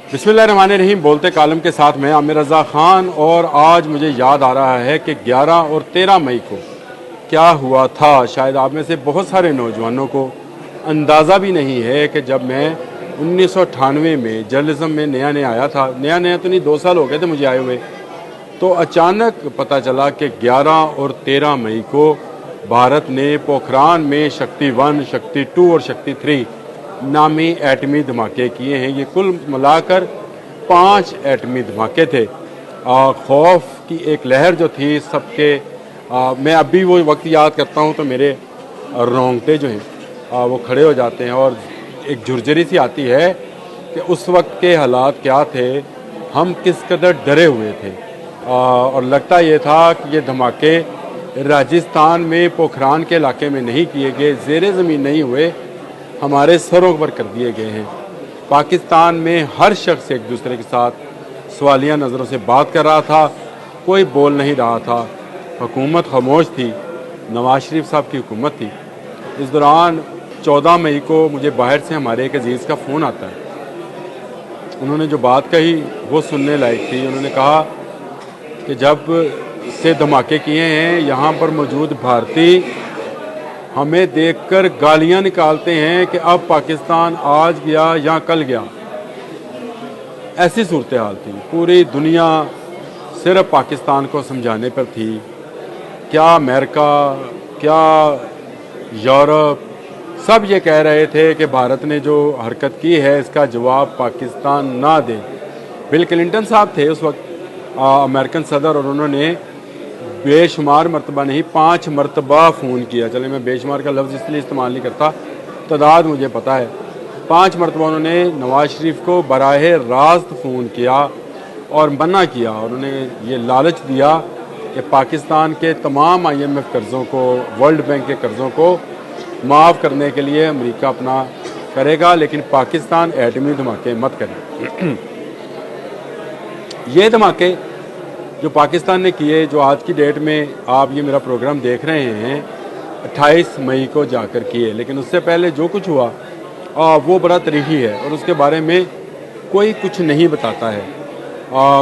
बिस्मिल्लाहिर्रहमानिर्रहीम। बोलते कालम के साथ मैं आमिर रज़ा ख़ान। और आज मुझे याद आ रहा है कि 11 और 13 मई को क्या हुआ था। शायद आप में से बहुत सारे नौजवानों को अंदाज़ा भी नहीं है कि जब मैं 1998 में जर्नलिज्म में नया नया आया था, नया तो नहीं, 2 साल हो गए थे मुझे आए हुए, तो अचानक पता चला कि 11 और 13 मई को भारत ने पोखरान में शक्ति 1, शक्ति 2 और शक्ति 3 नामी एटमी धमाके किए हैं। ये कुल मिलाकर 5 एटमी धमाके थे। खौफ की एक लहर जो थी सबके, मैं अभी वो वक्त याद करता हूँ तो मेरे रोंगटे जो हैं वो खड़े हो जाते हैं और एक झुरझरी सी आती है कि उस वक्त के हालात क्या थे, हम किस कदर डरे हुए थे। और लगता ये था कि ये धमाके राजस्थान में पोखरान के इलाके में नहीं किए गए, ज़ेरे ज़मीन नहीं हुए, हमारे सरों पर कर दिए गए हैं। पाकिस्तान में हर शख्स एक दूसरे के साथ सवालिया नज़रों से बात कर रहा था, कोई बोल नहीं रहा था, हुकूमत खामोश थी, नवाज शरीफ साहब की हुकूमत थी। इस दौरान 14 मई को मुझे बाहर से हमारे एक अजीज़ का फ़ोन आता है। उन्होंने जो बात कही वो सुनने लायक थी। उन्होंने कहा कि जब से धमाके किए हैं यहाँ पर मौजूद भारतीय हमें देखकर गालियां निकालते हैं कि अब पाकिस्तान आज गया या कल गया। ऐसी सूरत हाल थी। पूरी दुनिया सिर्फ पाकिस्तान को समझाने पर थी। क्या अमेरिका, क्या यूरोप, सब ये कह रहे थे कि भारत ने जो हरकत की है इसका जवाब पाकिस्तान ना दे। बिल क्लिंटन साहब थे उस वक्त अमेरिकन सदर, और उन्होंने बेशुमार मरतबा नहीं 5 मरतबा फ़ोन किया। चले मैं बेशुमार का लफ्ज़ इसलिए इस्तेमाल नहीं करता, तादाद मुझे पता है। 5 मरतबा उन्होंने नवाज शरीफ को बराह रास्त फ़ोन किया और मना किया, और उन्होंने ये लालच दिया कि पाकिस्तान के तमाम IMF कर्ज़ों को, वर्ल्ड बैंक के कर्ज़ों को माफ़ करने के लिए अमेरिका अपना करेगा, लेकिन पाकिस्तान एटमी धमाके मत करे। ये धमाके जो पाकिस्तान ने किए, जो आज की डेट में आप ये मेरा प्रोग्राम देख रहे हैं, 28 मई को जाकर किए, लेकिन उससे पहले जो कुछ हुआ वो बड़ा तरीही है और उसके बारे में कोई कुछ नहीं बताता है।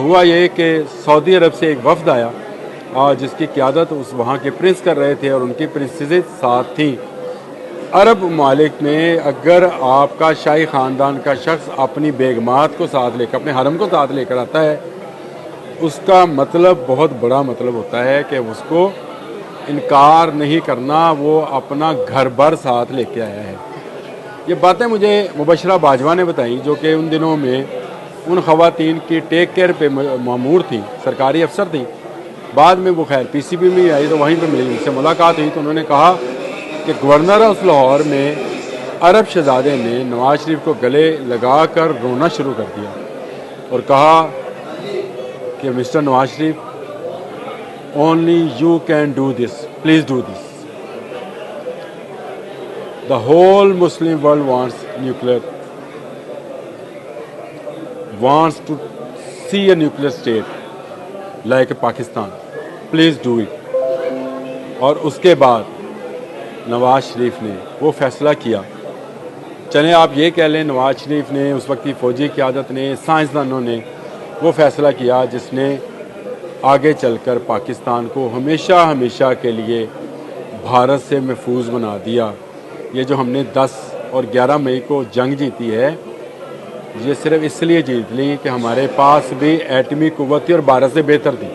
हुआ ये कि सऊदी अरब से एक वफ़द आया जिसकी क़यादत उस वहाँ के प्रिंस कर रहे थे और उनकी प्रिंसेस साथ थी। अरब ममालिक में अगर आपका शाही ख़ानदान का शख्स अपनी बेगमात को साथ लेकर, अपने हरम को साथ लेकर आता है, उसका मतलब बहुत बड़ा मतलब होता है कि उसको इनकार नहीं करना, वो अपना घर भर साथ लेके आया है। ये बातें मुझे मुबशरा बाजवा ने बताई, जो कि उन दिनों में उन ख़वातीन की टेक केयर पे मामूर थी, सरकारी अफसर थी। बाद में वो खैर PCB में आई तो वहीं पर मेरी उनसे मुलाकात हुई, तो उन्होंने कहा कि गवर्नर हाउस लाहौर में अरब शहजादे ने नवाज शरीफ को गले लगा कर रोना शुरू कर दिया और कहा कि mister Nawaz Sharif, only you can do this, please do this. The whole Muslim world wants to see a nuclear state like Pakistan, please do it. और उसके बाद नवाज शरीफ ने वो फैसला किया। चलें आप ये कह लें, नवाज शरीफ ने, उस वक्त की फ़ौजी क़यादत ने, साइंसदानों ने वो फ़ैसला किया जिसने आगे चलकर पाकिस्तान को हमेशा हमेशा के लिए भारत से महफूज बना दिया। ये जो हमने 10 और 11 मई को जंग जीती है, ये सिर्फ इसलिए जीत ली कि हमारे पास भी एटमी कुव्वत थी और भारत से बेहतर थी।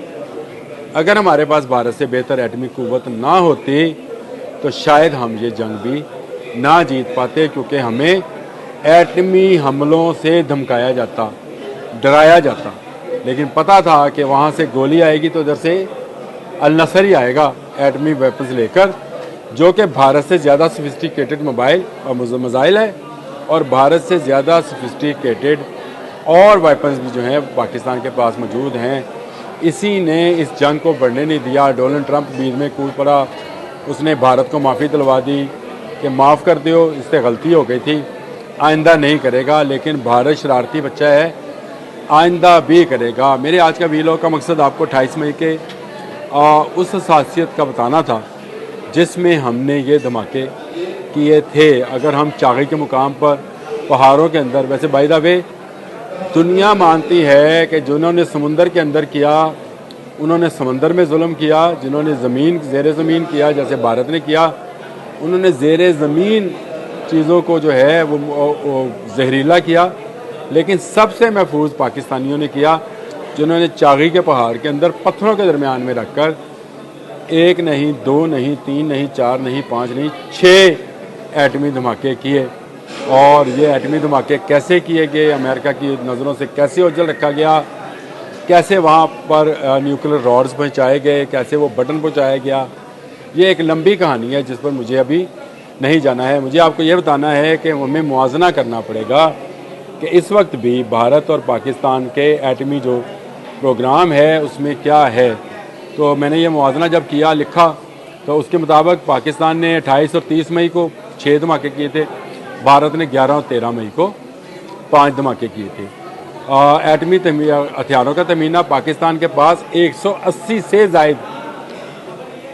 अगर हमारे पास भारत से बेहतर एटमी कुव्वत ना होती तो शायद हम ये जंग भी ना जीत पाते, क्योंकि हमें एटमी हमलों से धमकाया जाता, डराया जाता। लेकिन पता था कि वहाँ से गोली आएगी तो इधर से अल नसर ही आएगा एटमी वेपन्स लेकर, जो कि भारत से ज़्यादा सोफिस्टिकेटेड मोबाइल और मिसाइल है और भारत से ज़्यादा सोफिस्टिकेटेड और वेपन्स भी जो हैं पाकिस्तान के पास मौजूद हैं। इसी ने इस जंग को बढ़ने नहीं दिया। डोनाल्ड ट्रंप बीच में कूद पड़ा, उसने भारत को माफ़ी दिलवा दी कि माफ़ कर दो, इससे गलती हो गई थी, आइंदा नहीं करेगा। लेकिन भारत शरारती बच्चा है, आइंदा भी करेगा। मेरे आज का वीडियो का मकसद आपको 28 मई के उस हसासियत का बताना था जिसमें हमने ये धमाके किए थे। अगर हम चागी के मुकाम पर पहाड़ों के अंदर, वैसे बाय द वे दुनिया मानती है कि जिन्होंने समुंदर के अंदर किया उन्होंने समंदर में जुल्म किया, जिन्होंने ज़मीन ज़ेर ज़मीन किया जैसे भारत ने किया, उन्होंने ज़ेर ज़मीन चीज़ों को जो है वो जहरीला किया। लेकिन सबसे महफूज पाकिस्तानियों ने किया, जिन्होंने चागी के पहाड़ के अंदर पत्थरों के दरमियान में रखकर एक नहीं, दो नहीं, तीन नहीं, चार नहीं, पाँच नहीं, 6 एटमी धमाके किए। और ये एटमी धमाके कैसे किए गए, अमेरिका की नज़रों से कैसे ओझल रखा गया, कैसे वहाँ पर न्यूक्लियर रॉड्स पहुँचाए गए, कैसे वो बटन पहुँचाया गया, ये एक लंबी कहानी है जिस पर मुझे अभी नहीं जाना है। मुझे आपको ये बताना है कि हमें मुआवजा करना पड़ेगा कि इस वक्त भी भारत और पाकिस्तान के एटमी जो प्रोग्राम है उसमें क्या है। तो मैंने ये मुआवजा जब किया लिखा तो उसके मुताबिक पाकिस्तान ने 28 और 30 मई को 6 धमाके किए थे, भारत ने 11 और 13 मई को 5 धमाके किए थे। एटमी हथियारों का तमीना पाकिस्तान के पास 180 से ज़ायद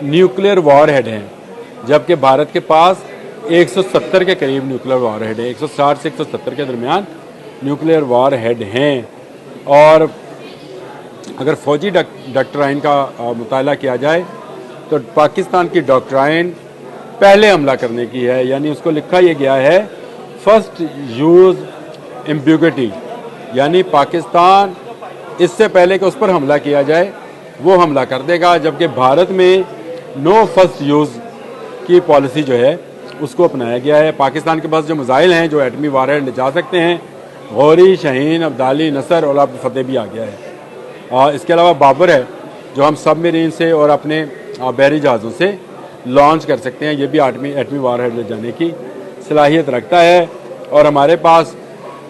न्यूक्लियर वॉरहेड हैं, जबकि भारत के पास 170 के करीब न्यूक्लियर वॉरहेड है। 160 से 170 के दरमियान न्यूक्लियर वॉरहेड हैं। और अगर फौजी डॉक्ट्राइन का मुताला किया जाए तो पाकिस्तान की डॉक्ट्राइन पहले हमला करने की है, यानी उसको लिखा ये गया है फर्स्ट यूज़ एम्बिग्यूटी, यानी पाकिस्तान इससे पहले कि उस पर हमला किया जाए वो हमला कर देगा। जबकि भारत में नो फर्स्ट यूज़ की पॉलिसी जो है उसको अपनाया गया है। पाकिस्तान के पास जो मिसाइल हैं जो एटमी वारहेड ले जा सकते हैं, गौरी, शाहीन, अब्दाली, नसर और अब फतेह भी आ गया है। इसके अलावा बाबर है जो हम सबमरीन से और अपने बहरी जहाज़ों से लॉन्च कर सकते हैं, ये भी एटमी वारहेड ले जाने की सलाहियत रखता है। और हमारे पास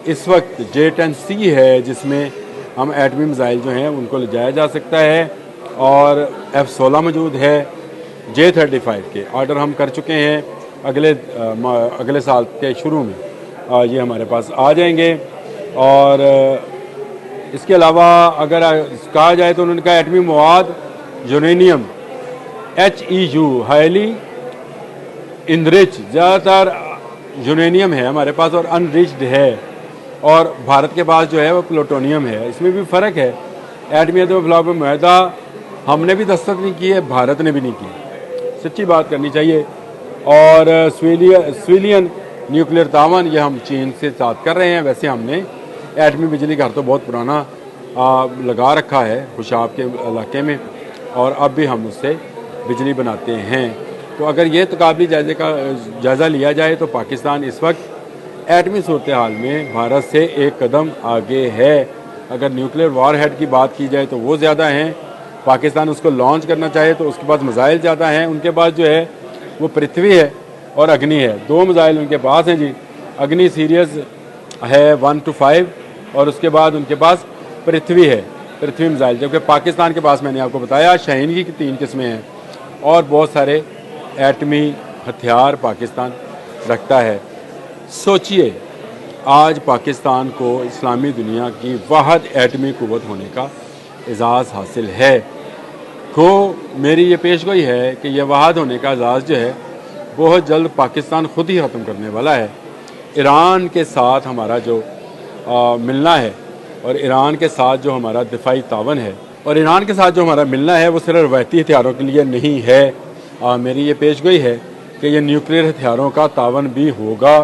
इस वक्त J-10C है जिसमें हम एटमी मिसाइल जो हैं उनको ले जाया जा सकता है। और F-16 मौजूद है, J-35 के ऑर्डर हम कर चुके हैं, अगले साल के शुरू में ये हमारे पास आ जाएंगे। और इसके अलावा अगर कहा जाए तो उन्होंने कहा एटमी मवाद यूरेनियम HEU हाईली इनरिच, ज़्यादातर यूरेनियम है हमारे पास और अनरिच्ड है, और भारत के पास जो है वो प्लूटोनियम है। इसमें भी फ़र्क है। एटमी खिलाफ मुआहदा हमने भी दस्तखत नहीं किए, भारत ने भी नहीं की, सच्ची बात करनी चाहिए। और सिविलियन न्यूक्लियर तावन ये हम चीन से साथ कर रहे हैं। वैसे हमने एटमी बिजली घर तो बहुत पुराना लगा रखा है खुशाब के इलाके में, और अब भी हम उससे बिजली बनाते हैं। तो अगर ये तकाबली जायज़ा लिया जाए तो पाकिस्तान इस वक्त एटमी सूरत हाल में भारत से एक कदम आगे है। अगर न्यूक्लियर वॉरहेड की बात की जाए तो वो ज़्यादा हैं, पाकिस्तान उसको लॉन्च करना चाहे तो उसके पास मिसाइल ज़्यादा हैं। उनके पास जो है वो पृथ्वी है और अग्नि है, 2 मिसाइल उनके पास हैं जी। अग्नि सीरियस है 1 to 5 और उसके बाद उनके पास पृथ्वी है, पृथ्वी मिसाइल। जबकि पाकिस्तान के पास मैंने आपको बताया शाहीन की 3 किस्में हैं और बहुत सारे एटमी हथियार पाकिस्तान रखता है। सोचिए आज पाकिस्तान को इस्लामी दुनिया की वाहिद एटमी क़ुव्वत होने का एजाज़ हासिल है। तो मेरी ये पेशगोई है कि यह वाहिद होने का एजाज़ जो है बहुत जल्द पाकिस्तान ख़ुद ही ख़त्म करने वाला है। ईरान के साथ हमारा जो मिलना है और ईरान के साथ जो हमारा दिफाई तावन है और ईरान के साथ जो हमारा मिलना है वो सिर्फ रवायती हथियारों के लिए नहीं है। मेरी ये पेशगोई है कि ये न्यूक्लियर हथियारों का तावन भी होगा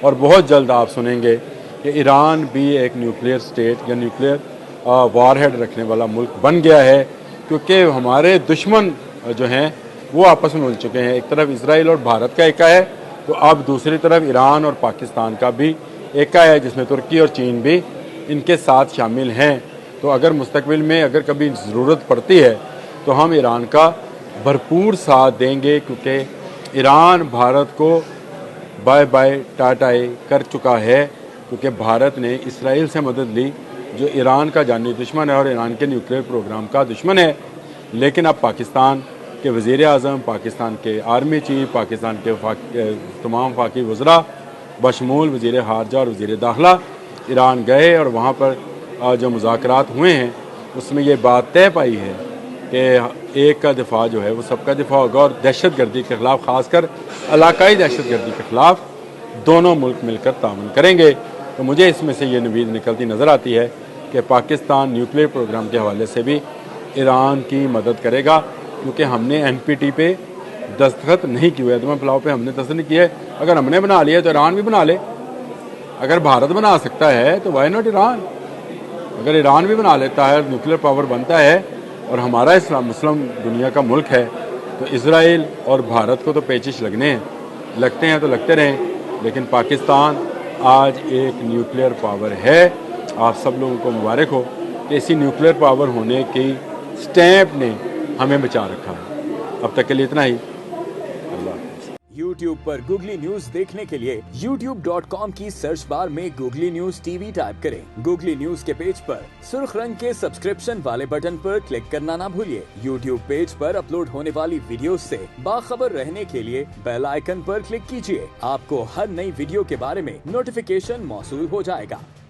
और बहुत जल्द आप सुनेंगे कि ईरान भी एक न्यूक्लियर स्टेट या न्यूक्लियर वारहेड रखने वाला मुल्क बन गया है, क्योंकि हमारे दुश्मन जो हैं वो आपस में मिल चुके हैं। एक तरफ इसराइल और भारत का एका है तो अब दूसरी तरफ ईरान और पाकिस्तान का भी एका है, जिसमें तुर्की और चीन भी इनके साथ शामिल हैं। तो अगर मुस्तकबिल में अगर कभी ज़रूरत पड़ती है तो हम ईरान का भरपूर साथ देंगे, क्योंकि ईरान भारत को बाय बाय टाटाई कर चुका है, क्योंकि भारत ने इसराइल से मदद ली जो ईरान का जानी दुश्मन है और ईरान के न्यूक्लियर प्रोग्राम का दुश्मन है। लेकिन अब पाकिस्तान के वज़ीर आज़म, पाकिस्तान के आर्मी चीफ, पाकिस्तान के तमाम वफाकी वज़रा बशमूल वज़ीर ख़ारजा और वज़ीर दाखिला ईरान गए और वहाँ पर जो मुज़ाकरात हुए हैं उसमें ये बात तय पाई है कि एक का दिफा जो है वो सबका दिफा होगा और दहशत गर्दी के ख़िलाफ़, ख़ासकर इलाकाई दहशत गर्दी के ख़िलाफ़ दोनों मुल्क मिलकर तावन करेंगे। तो मुझे इसमें से ये नवीद निकलती नज़र आती है कि पाकिस्तान न्यूक्लियर प्रोग्राम के हवाले से भी ईरान की मदद करेगा, क्योंकि हमने NPT पे दस्तखत नहीं किए हुए, तो फलाव पे हमने दस्तखत नहीं किए। अगर हमने बना लिया तो ईरान भी बना ले। अगर भारत बना सकता है तो वाई नॉट ईरान। अगर ईरान भी बना लेता है, न्यूक्लियर पावर बनता है और हमारा इस्लाम मुस्लिम दुनिया का मुल्क है, तो इजराइल और भारत को तो पेचिश लगने हैं, लगते हैं तो लगते रहें, लेकिन पाकिस्तान आज एक न्यूक्लियर पावर है। आप सब लोगों को मुबारक हो कि इसी न्यूक्लियर पावर होने की स्टैंप ने हमें बचा रखा है। अब तक के लिए इतना ही। YouTube पर गूगली न्यूज देखने के लिए youtube.com की सर्च बार में गूगली न्यूज TV टाइप करें। गूगली न्यूज के पेज पर सुर्ख रंग के सब्सक्रिप्शन वाले बटन पर क्लिक करना ना भूलिए। YouTube पेज पर अपलोड होने वाली वीडियोस से बाखबर रहने के लिए बेल आइकन पर क्लिक कीजिए। आपको हर नई वीडियो के बारे में नोटिफिकेशन मौसूल हो जाएगा।